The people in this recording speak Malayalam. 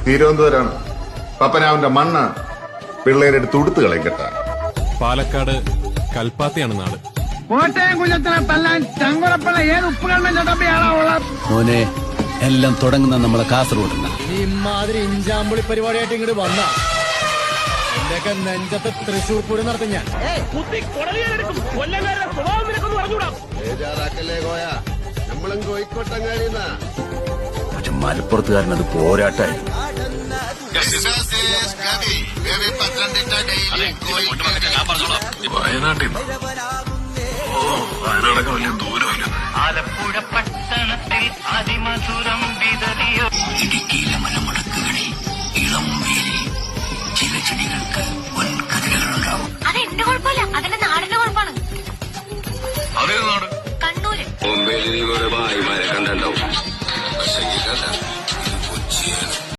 തിരുവനന്തപുരമാണ്. പപ്പനാവിന്റെ മണ്ണ് പിള്ളേരെടുത്ത് ഉടുത്ത് കളയും കേട്ടാ. പാലക്കാട് കൽപ്പാത്തിയാണ് നാട്. കോട്ടയം കുഞ്ഞത്തിനെ തല്ലാൻ ചങ്കുറപ്പുള്ള ഏത് ഉപ്പുകണ്ണ ചട്ടമ്പിയാണോ ഉള്ളത്? മോനെ, എല്ലാം തുടങ്ങുന്ന നമ്മളെ കാസർഗോഡ്. ഇമാതിരി ഇഞ്ചാമ്പുളി പരിപാടിയായിട്ട് ഇങ്ങോട്ട് വന്ന എന്റെയൊക്കെ നെഞ്ചത്ത് തൃശൂർ പൂരം നടത്തും ഞാൻ. പക്ഷെ മലപ്പുറത്തുകാരനത് പോരാട്ടായി. വയനാടൊക്കെ വലിയ ദൂരമില്ല. ആലപ്പുഴ പട്ടണത്തിൽ അതിമധുരം വിതറിയോ ഇടുക്കിയിലെ മലമുട